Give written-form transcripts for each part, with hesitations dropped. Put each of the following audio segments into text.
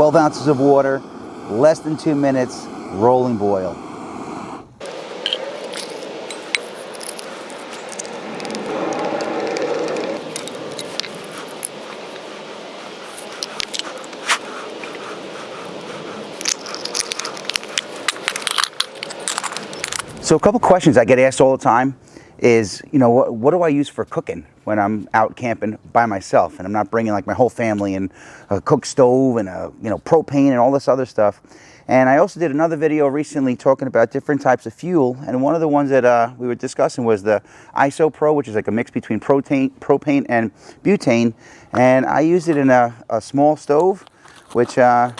12 ounces of water, less than 2 minutes, rolling boil. So a couple questions I get asked all the time is, you know, what do I use for cooking when I'm out camping by myself and I'm not bringing like my whole family and a cook stove and a, you know, propane and all this other stuff. And I also did another video recently talking about different types of fuel, and one of the ones that we were discussing was the Isopro, which is like a mix between propane and butane, and I used it in a small stove, which a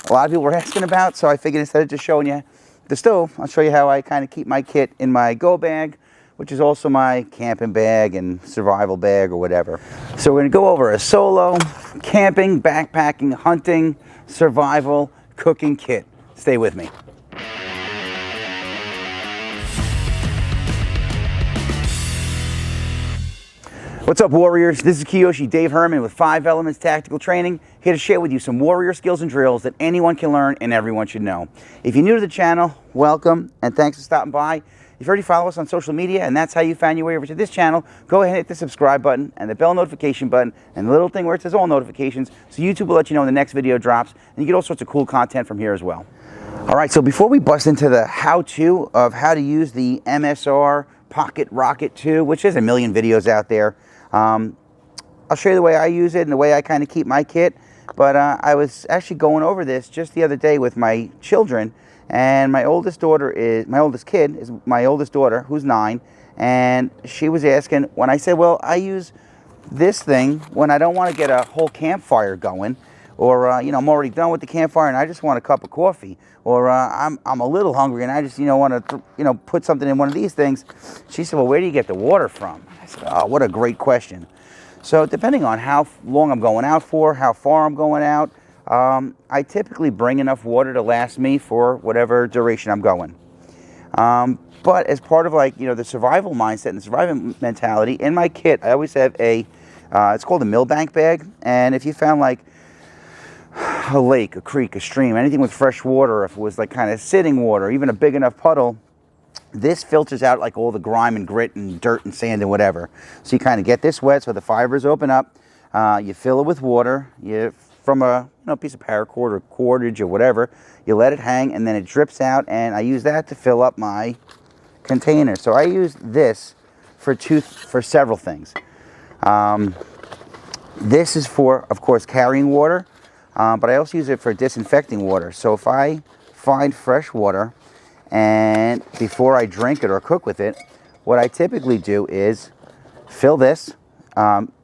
lot of people were asking about, so I figured instead of just showing you the stove, I'll show you how I kind of keep my kit in my go bag, which is also my camping bag and survival bag or whatever. So we're going to go over a solo camping, backpacking, hunting, survival, cooking kit. Stay with me. What's up, warriors? This is Kyoshi, Dave Herman with 5 Elements Tactical Training, here to share with you some warrior skills and drills that anyone can learn and everyone should know. If you're new to the channel, welcome and thanks for stopping by. If you already follow us on social media and that's how you found your way over to this channel, go ahead and hit the subscribe button and the bell notification button and the little thing where it says all notifications, so YouTube will let you know when the next video drops, and you get all sorts of cool content from here as well. All right, so before we bust into the how-to of how to use the MSR Pocket Rocket 2, which is a million videos out there, I'll show you the way I use it and the way I kind of keep my kit. But I was actually going over this just the other day with my children, and my oldest daughter is my oldest daughter, who's 9, and she was asking when I said, well, I use this thing when I don't want to get a whole campfire going, or you know, I'm already done with the campfire and I just want a cup of coffee, or I'm a little hungry and I just, you know, want to put something in one of these things. She said, well, where do you get the water from? I said, oh, what a great question. So depending on how long I'm going out for, how far I'm going out, I typically bring enough water to last me for whatever duration I'm going. But as part of, like, you know, the survival mindset and the survival mentality, in my kit I always have a it's called a millbank bag, and if you found like a lake, a creek, a stream, anything with fresh water, if it was like kind of sitting water, even a big enough puddle, this filters out like all the grime and grit and dirt and sand and whatever. So you kind of get this wet so the fibers open up, you fill it with water, from a piece of paracord or cordage or whatever, you let it hang and then it drips out, and I use that to fill up my container. So I use this for several things. This is for, of course, carrying water, but I also use it for disinfecting water. So if I find fresh water and before I drink it or cook with it, what I typically do is fill this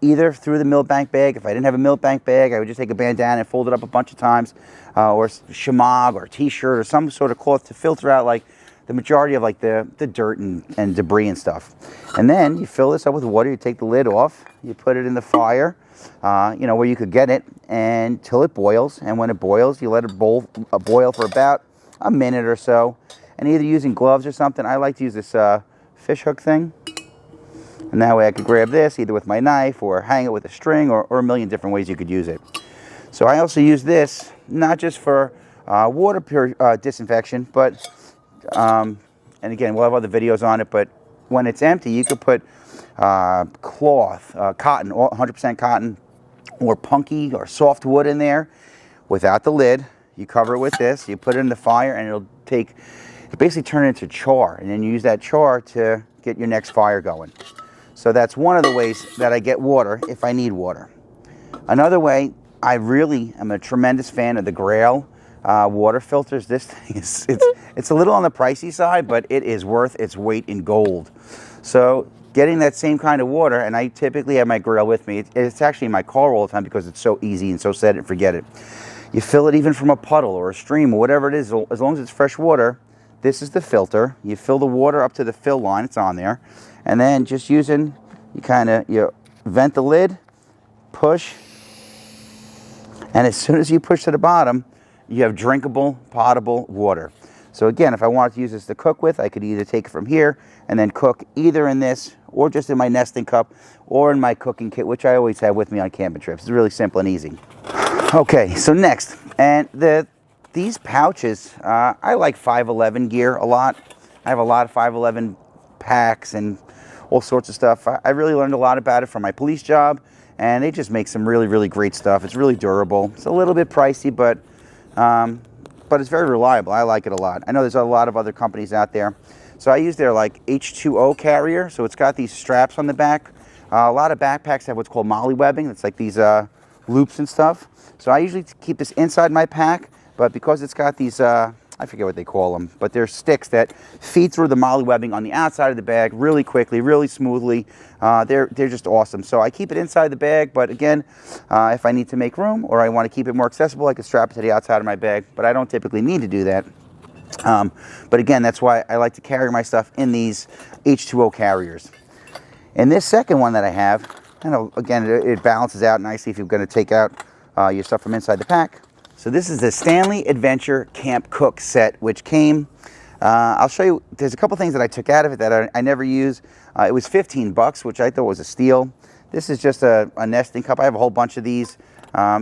either through the millbank bag. If I didn't have a millbank bag, I would just take a bandana and fold it up a bunch of times, or shamag or t-shirt or some sort of cloth to filter out like the majority of like the dirt and debris and stuff. And then you fill this up with water, you take the lid off, you put it in the fire, where you could get it, until it boils. And when it boils, you let it boil for about a minute or so. And either using gloves or something, I like to use this fish hook thing. And that way I could grab this either with my knife or hang it with a string, or a million different ways you could use it. So I also use this not just for water disinfection, but, and again, we'll have other videos on it, but when it's empty, you could put cloth, cotton, 100% cotton, or punky or soft wood in there without the lid. You cover it with this, you put it in the fire, and it'll basically turn it into char, and then you use that char to get your next fire going. So that's one of the ways that I get water if I need water. Another way, I really am a tremendous fan of the Grayle water filters. This thing is, it's a little on the pricey side, but it is worth its weight in gold. So getting that same kind of water, and I typically have my Grayle with me. It's actually in my car all the time because it's so easy and so set it and forget it. You fill it even from a puddle or a stream or whatever it is, as long as it's fresh water. This is the filter. You fill the water up to the fill line, it's on there. And then just you vent the lid, push, and as soon as you push to the bottom, you have drinkable, potable water. So again, if I wanted to use this to cook with, I could either take it from here and then cook either in this, or just in my nesting cup, or in my cooking kit, which I always have with me on camping trips. It's really simple and easy. Okay, so next, and these pouches, I like 511 gear a lot. I have a lot of 511 packs and all sorts of stuff. I really learned a lot about it from my police job, and they just make some really, really great stuff. It's really durable. It's a little bit pricey, but it's very reliable. I like it a lot. I know there's a lot of other companies out there. So I use their like H2O carrier. So it's got these straps on the back. A lot of backpacks have what's called molly webbing. It's like these loops and stuff. So I usually keep this inside my pack, but because it's got these, I forget what they call them, but they're sticks that feed through the molly webbing on the outside of the bag really quickly, really smoothly. They're just awesome. So I keep it inside the bag, but again, if I need to make room or I want to keep it more accessible, I can strap it to the outside of my bag, but I don't typically need to do that. But again, that's why I like to carry my stuff in these H2O carriers. And this second one that I have, I know, again, it balances out nicely if you're going to take out your stuff from inside the pack. So this is the Stanley Adventure Camp Cook set, which came, I'll show you, there's a couple things that I took out of it that I never use. It was 15 bucks, which I thought was a steal. This is just a nesting cup. I have a whole bunch of these.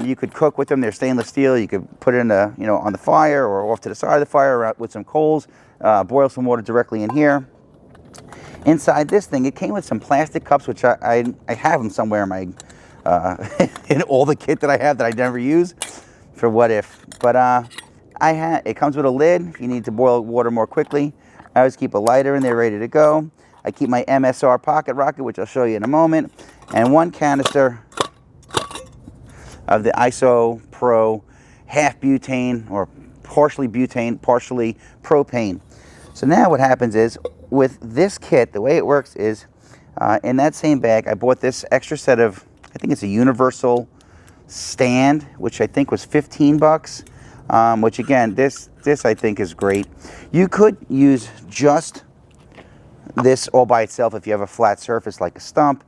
You could cook with them. They're stainless steel. You could put it in the, on the fire or off to the side of the fire with some coals. Boil some water directly in here. Inside this thing, it came with some plastic cups, which I have them somewhere in my in all the kit that I have that I never use for what if. But it comes with a lid if you need to boil water more quickly. I always keep a lighter in there ready to go. I keep my MSR Pocket Rocket, which I'll show you in a moment, and one canister of the Isopro half butane or partially butane, partially propane. So now what happens is with this kit, the way it works is in that same bag, I bought this extra set of, I think it's a universal stand, which I think was 15 bucks, which again, this I think is great. You could use just this all by itself if you have a flat surface like a stump,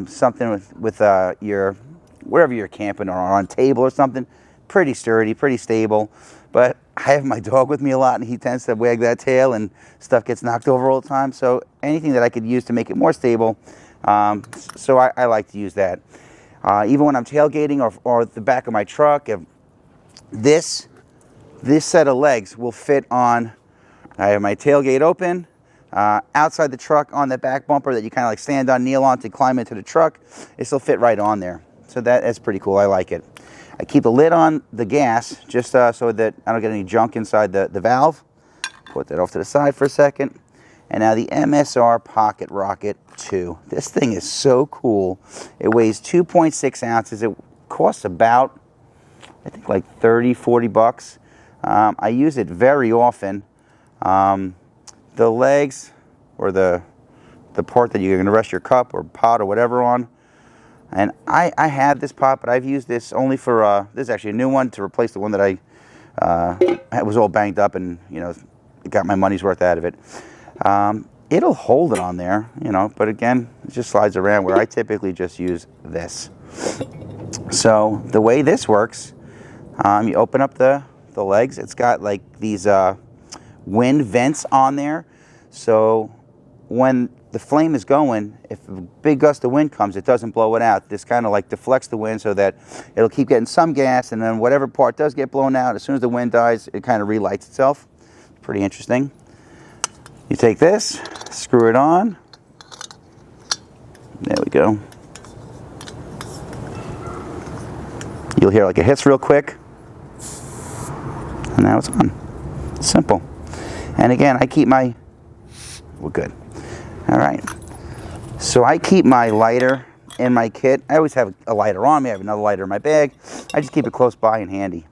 something with your, wherever you're camping or on a table or something. Pretty sturdy, pretty stable. But I have my dog with me a lot and he tends to wag that tail and stuff gets knocked over all the time. So anything that I could use to make it more stable, so I like to use that. Even when I'm tailgating or the back of my truck, if this set of legs will fit on, I have my tailgate open, outside the truck on the back bumper that you kind of like stand on, kneel on to climb into the truck. It still fit right on there. So that's pretty cool. I like it. I keep a lid on the gas just so that I don't get any junk inside the valve. Put that off to the side for a second. And now the MSR Pocket Rocket 2. This thing is so cool. It weighs 2.6 ounces. It costs about, I think, like 30, 40 bucks. I use it very often. The legs, or the part that you're going to rest your cup or pot or whatever on. And I have this pot, but I've used this only for, this is actually a new one to replace the one that I was all banged up and, got my money's worth out of it. It'll hold it on there, but again, it just slides around where I typically just use this. So the way this works, you open up the legs. It's got like these wind vents on there. So when the flame is going, if a big gust of wind comes, it doesn't blow it out. This kind of like deflects the wind so that it'll keep getting some gas, and then whatever part does get blown out, as soon as the wind dies, it kind of relights itself. Pretty interesting. You take this, screw it on. There we go. You'll hear like a hiss real quick. And now it's on. Simple. And again, I keep my, we're good. All right. So I keep my lighter in my kit. I always have a lighter on me. I have another lighter in my bag. I just keep it close by and handy.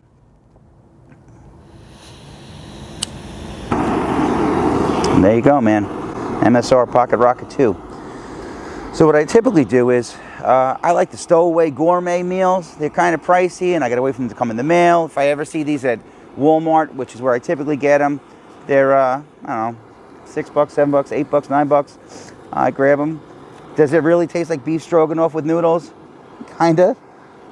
And there you go, man. MSR Pocket Rocket 2. So what I typically do is, I like the Stowaway Gourmet meals. They're kind of pricey, and I gotta wait for them to come in the mail. If I ever see these at Walmart, which is where I typically get them, they're, I don't know, $6, $7, $8, $9. I grab them. Does it really taste like beef stroganoff with noodles? Kinda.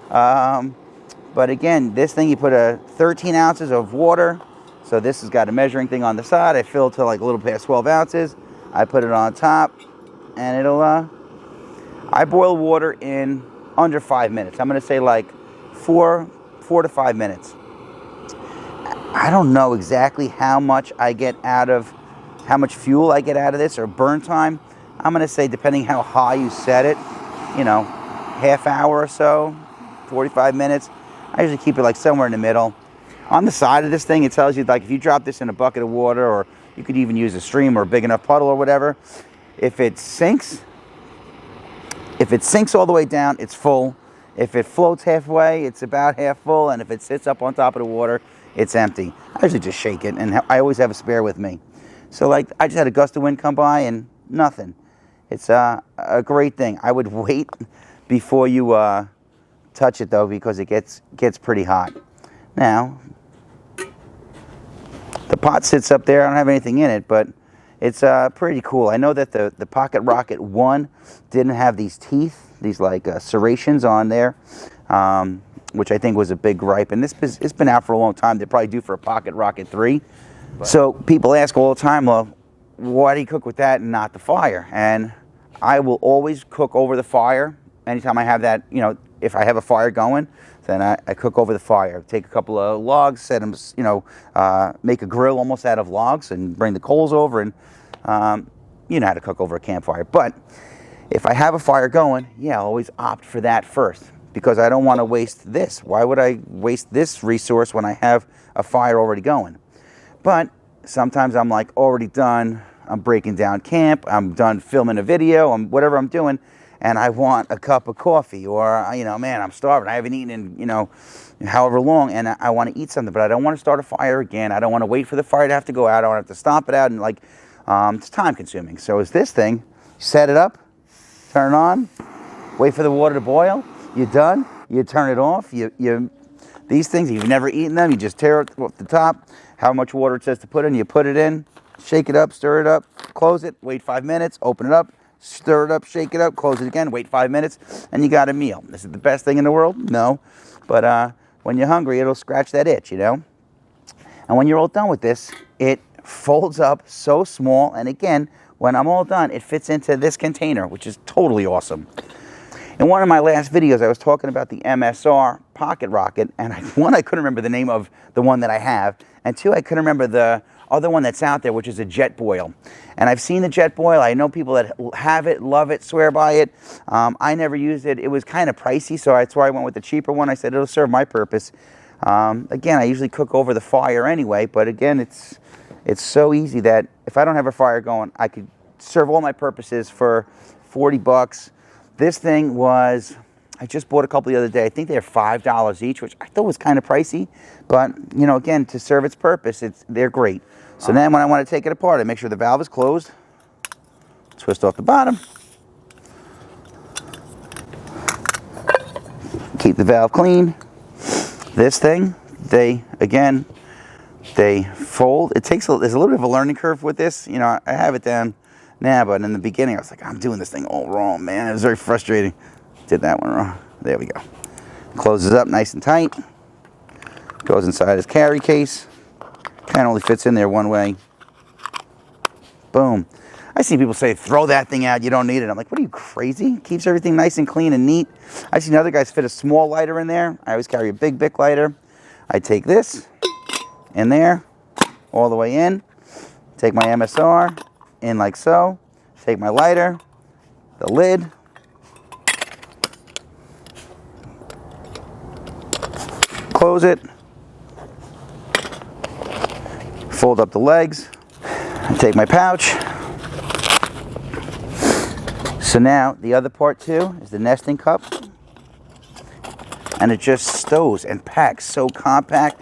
But again, this thing, you put 13 ounces of water. So this has got a measuring thing on the side. I fill it to like a little past 12 ounces. I put it on top, and it'll, I boil water in under 5 minutes. I'm gonna say like 4 4 to 5 minutes. I don't know exactly how much I get out of, how much fuel I get out of this or burn time. I'm going to say, depending how high you set it, you know, half hour or so, 45 minutes. I usually keep it like somewhere in the middle. On the side of this thing, it tells you, like, if you drop this in a bucket of water, or you could even use a stream or a big enough puddle or whatever, if it sinks all the way down, it's full. If it floats halfway, it's about half full, and if it sits up on top of the water, it's empty. I usually just shake it, and I always have a spare with me. So, like, I just had a gust of wind come by and nothing. It's a great thing. I would wait before you touch it, though, because it gets pretty hot. Now, the pot sits up there. I don't have anything in it, but it's pretty cool. I know that the Pocket Rocket 1 didn't have these teeth, these like serrations on there, which I think was a big gripe. And it's been out for a long time. They're probably due for a Pocket Rocket 3. So people ask all the time, well, why do you cook with that and not the fire? And I will always cook over the fire. Anytime I have that, you know, if I have a fire going, then I cook over the fire. Take a couple of logs, set them, you know, make a grill almost out of logs and bring the coals over, and you know how to cook over a campfire. But if I have a fire going, yeah, I'll always opt for that first, because I don't want to waste this. Why would I waste this resource when I have a fire already going? But sometimes I'm like already done. I'm breaking down camp. I'm done filming a video. Whatever I'm doing. And I want a cup of coffee, or, you know, man, I'm starving. I haven't eaten in, you know, however long, and I want to eat something, but I don't want to start a fire again. I don't want to wait for the fire to have to go out. I don't have to stomp it out, and, like, it's time consuming. So is this thing, set it up, turn it on, wait for the water to boil, you're done, you turn it off. These things, you've never eaten them, you just tear it off the top, how much water it says to put in, you put it in, shake it up, stir it up, close it, wait 5 minutes, open it up, stir it up, shake it up, close it again, wait 5 minutes, and you got a meal. Is it the best thing in the world? No. But when you're hungry, it'll scratch that itch, you know? And when you're all done with this, it folds up so small. And again, when I'm all done, it fits into this container, which is totally awesome. In one of my last videos, I was talking about the MSR Pocket Rocket. And one, I couldn't remember the name of the one that I have. And two, I couldn't remember the other one that's out there, which is a jet boil. And I've seen the jet boil. I know people that have it, love it, swear by it. I never used it. It was kind of pricey, so that's why I went with the cheaper one. I said it'll serve my purpose. Again, I usually cook over the fire anyway, but again, it's so easy that if I don't have a fire going, I could serve all my purposes for 40 bucks. This thing was, I just bought a couple the other day. I think they're $5 each, which I thought was kind of pricey. But, you know, again, to serve its purpose, they're great. So then when I want to take it apart, I make sure the valve is closed. Twist off the bottom. Keep the valve clean. This thing, they fold. There's a little bit of a learning curve with this. You know, I have it down now, but in the beginning, I was like, I'm doing this thing all wrong, man. It was very frustrating. Did that one wrong. There we go. Closes up nice and tight. Goes inside his carry case. Kind of only fits in there one way. Boom. I see people say, throw that thing out, you don't need it. I'm like, what are you, crazy? Keeps everything nice and clean and neat. I've seen other guys fit a small lighter in there. I always carry a big Bic lighter. I take this in there, all the way in. Take my MSR in like so. Take my lighter, the lid. Close it. Fold up the legs. I take my pouch. So now the other part too is the nesting cup. And it just stows and packs so compact.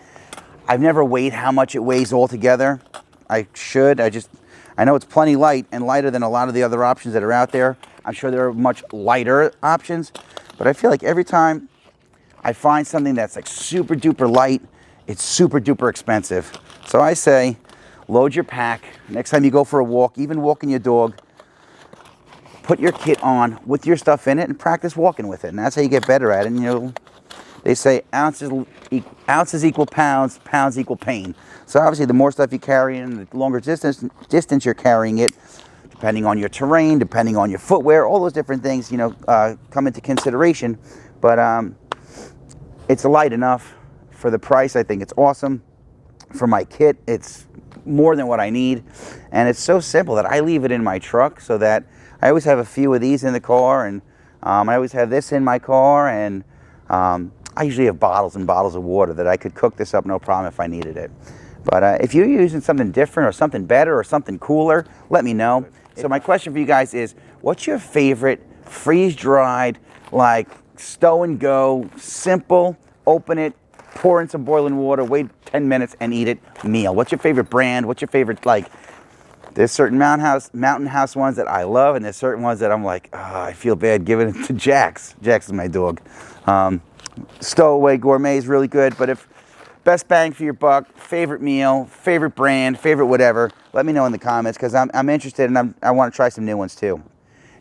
I've never weighed how much it weighs altogether. I should. I know it's plenty light and lighter than a lot of the other options that are out there. I'm sure there are much lighter options. But I feel like every time I find something that's like super duper light, it's super duper expensive. So I say, load your pack. Next time you go for a walk, even walking your dog, put your kit on with your stuff in it and practice walking with it. And that's how you get better at it. And, you know, they say ounces equal pounds, pounds equal pain. So obviously the more stuff you carry and the longer distance you're carrying it, depending on your terrain, depending on your footwear, all those different things, you know, come into consideration. But it's light enough. For the price, I think it's awesome. For my kit, it's more than what I need. And it's so simple that I leave it in my truck so that I always have a few of these in the car, and I always have this in my car, and I usually have bottles and bottles of water that I could cook this up no problem if I needed it. But if you're using something different or something better or something cooler, let me know. So my question for you guys is, what's your favorite freeze-dried, like stow and go, simple, open it, pour in some boiling water, wait 10 minutes and eat it meal? What's your favorite brand? What's your favorite, like, there's certain Mountain House ones that I love, and there's certain ones that I'm like, oh, I feel bad giving it to Jax. Jax is my dog. Stowaway Gourmet is really good, but if best bang for your buck, favorite meal, favorite brand, favorite whatever, let me know in the comments, because I'm interested, and I want to try some new ones too.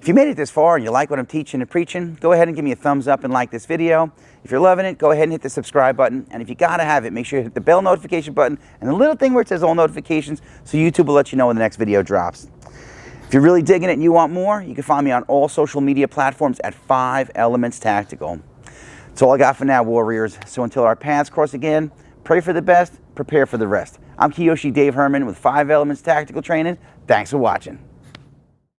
If you made it this far and you like what I'm teaching and preaching, go ahead and give me a thumbs up and like this video. If you're loving it, go ahead and hit the subscribe button. And if you gotta have it, make sure you hit the bell notification button and the little thing where it says all notifications, so YouTube will let you know when the next video drops. If you're really digging it and you want more, you can find me on all social media platforms at 5 Elements Tactical. That's all I got for now, warriors. So until our paths cross again, pray for the best, prepare for the rest. I'm Kyoshi Dave Herman with 5 Elements Tactical Training. Thanks for watching.